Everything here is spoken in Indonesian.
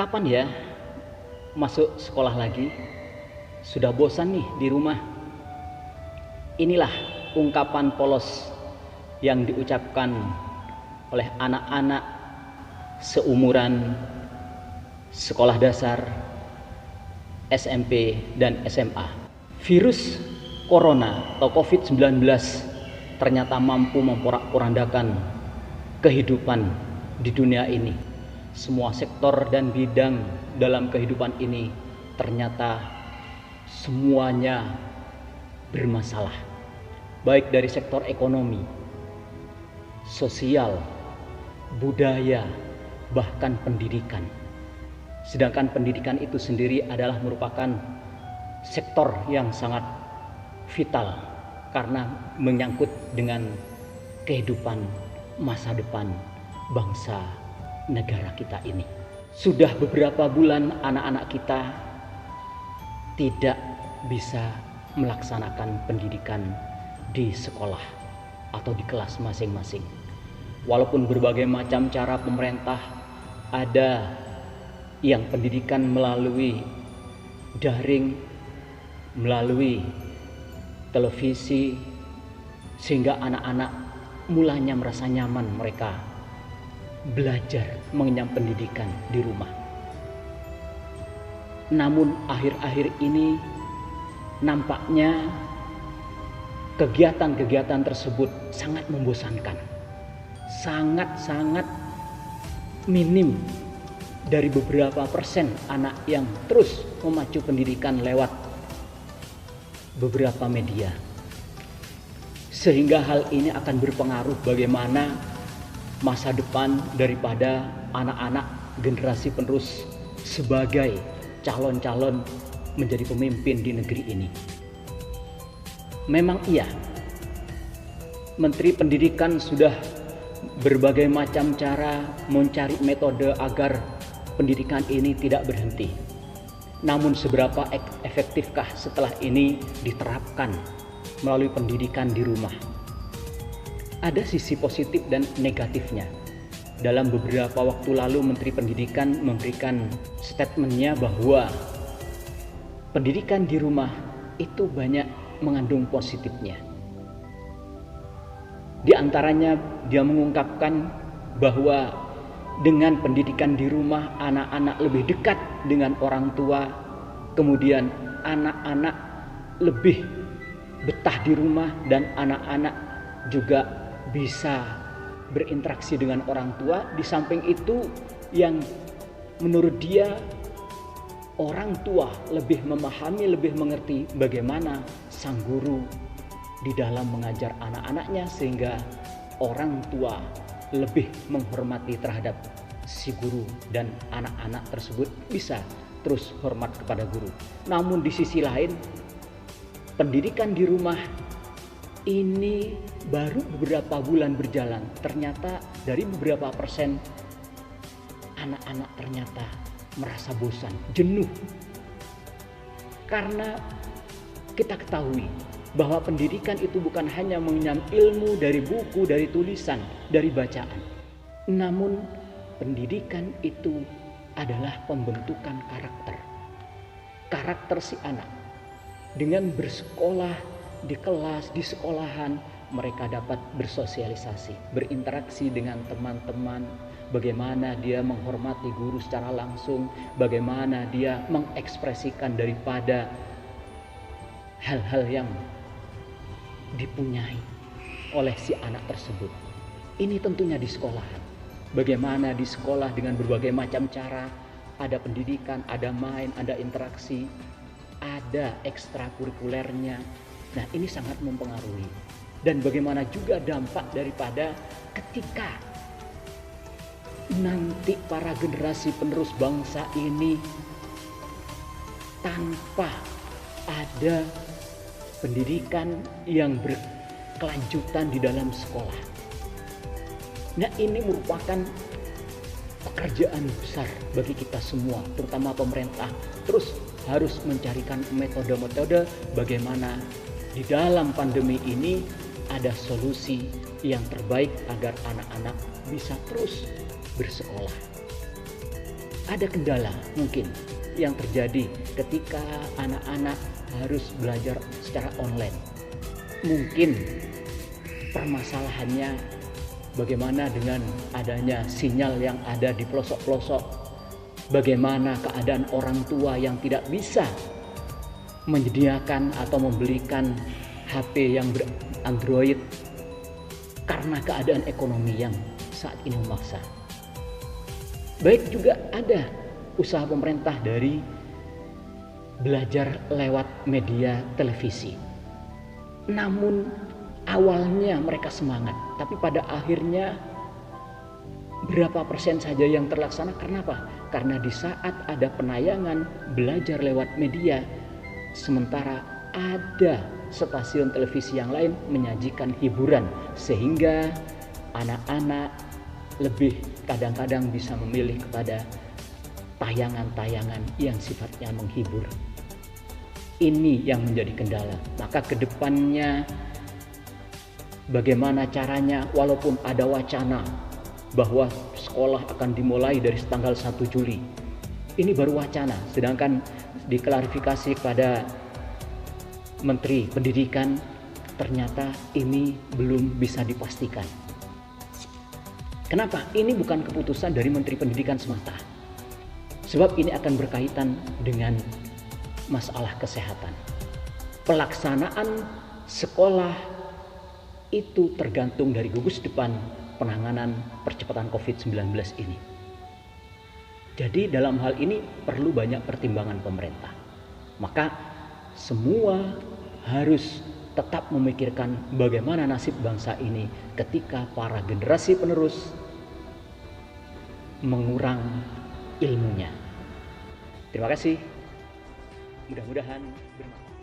Kapan ya masuk sekolah lagi? Sudah bosan nih di rumah. Inilah ungkapan polos yang diucapkan oleh anak-anak seumuran sekolah dasar, SMP, dan SMA. Virus corona atau COVID-19 ternyata mampu memporak-porandakan kehidupan di dunia ini. Semua sektor dan bidang dalam kehidupan ini ternyata semuanya bermasalah. Baik dari sektor ekonomi, sosial, budaya, bahkan pendidikan. Sedangkan pendidikan itu sendiri adalah merupakan sektor yang sangat vital karena menyangkut dengan kehidupan masa depan bangsa negara kita ini. Sudah beberapa bulan anak-anak kita tidak bisa melaksanakan pendidikan di sekolah atau di kelas masing-masing. Walaupun berbagai macam cara pemerintah, ada yang pendidikan melalui daring, melalui televisi, sehingga anak-anak mulanya merasa nyaman mereka belajar mengenyam pendidikan di rumah. Namun akhir-akhir ini nampaknya kegiatan-kegiatan tersebut sangat membosankan. Sangat-sangat minim dari beberapa persen anak yang terus memacu pendidikan lewat beberapa media. Sehingga hal ini akan berpengaruh bagaimana masa depan daripada anak-anak generasi penerus sebagai calon-calon menjadi pemimpin di negeri ini. Memang iya, Menteri Pendidikan sudah berbagai macam cara mencari metode agar pendidikan ini tidak berhenti. Namun seberapa efektifkah setelah ini diterapkan melalui pendidikan di rumah? Ada sisi positif dan negatifnya. Dalam beberapa waktu lalu Menteri Pendidikan memberikan statementnya bahwa pendidikan di rumah itu banyak mengandung positifnya. Di antaranya dia mengungkapkan bahwa dengan pendidikan di rumah anak-anak lebih dekat dengan orang tua, kemudian anak-anak lebih betah di rumah dan anak-anak juga bisa berinteraksi dengan orang tua. Di samping itu yang menurut dia orang tua lebih memahami, lebih mengerti bagaimana sang guru di dalam mengajar anak-anaknya, sehingga orang tua lebih menghormati terhadap si guru dan anak-anak tersebut bisa terus hormat kepada guru. Namun di sisi lain, pendidikan di rumah ini baru beberapa bulan berjalan, ternyata dari beberapa persen anak-anak ternyata merasa bosan, jenuh. Karena kita ketahui bahwa pendidikan itu bukan hanya mengenyam ilmu dari buku, dari tulisan, dari bacaan. Namun pendidikan itu adalah pembentukan karakter. Karakter si anak. Dengan bersekolah di kelas, di sekolahan, mereka dapat bersosialisasi, berinteraksi dengan teman-teman, bagaimana dia menghormati guru secara langsung, bagaimana dia mengekspresikan daripada hal-hal yang dipunyai oleh si anak tersebut. Ini tentunya di sekolahan. Bagaimana di sekolah dengan berbagai macam cara, ada pendidikan, ada main, ada interaksi, ada ekstrakurikulernya. Nah, ini sangat mempengaruhi. Dan bagaimana juga dampak daripada ketika nanti para generasi penerus bangsa ini tanpa ada pendidikan yang berkelanjutan di dalam sekolah. Nah, ini merupakan pekerjaan besar bagi kita semua, terutama pemerintah. Terus harus mencarikan metode-metode bagaimana di dalam pandemi ini ada solusi yang terbaik agar anak-anak bisa terus bersekolah. ada kendala mungkin yang terjadi ketika anak-anak harus belajar secara online. Mungkin permasalahannya bagaimana dengan adanya sinyal yang ada di pelosok-pelosok, bagaimana keadaan orang tua yang tidak bisa menyediakan atau membelikan HP yang Android karena keadaan ekonomi yang saat ini memaksa. Baik juga ada usaha pemerintah dari belajar lewat media televisi. Namun awalnya mereka semangat, tapi pada akhirnya berapa persen saja yang terlaksana. Karena apa? Karena di saat ada penayangan belajar lewat media, sementara ada stasiun televisi yang lain menyajikan hiburan, sehingga anak-anak lebih kadang-kadang bisa memilih kepada tayangan-tayangan yang sifatnya menghibur. Ini yang menjadi kendala. Maka kedepannya bagaimana caranya, walaupun ada wacana bahwa sekolah akan dimulai dari tanggal 1 Juli. Ini baru wacana, sedangkan diklarifikasi kepada Menteri Pendidikan ternyata ini belum bisa dipastikan. Kenapa? Ini bukan keputusan dari Menteri Pendidikan semata. Sebab ini akan berkaitan dengan masalah kesehatan. Pelaksanaan sekolah itu tergantung dari gugus depan penanganan percepatan COVID-19 ini. Jadi dalam hal ini perlu banyak pertimbangan pemerintah. Maka semua harus tetap memikirkan bagaimana nasib bangsa ini ketika para generasi penerus mengurang ilmunya. Terima kasih. Mudah-mudahan bermanfaat.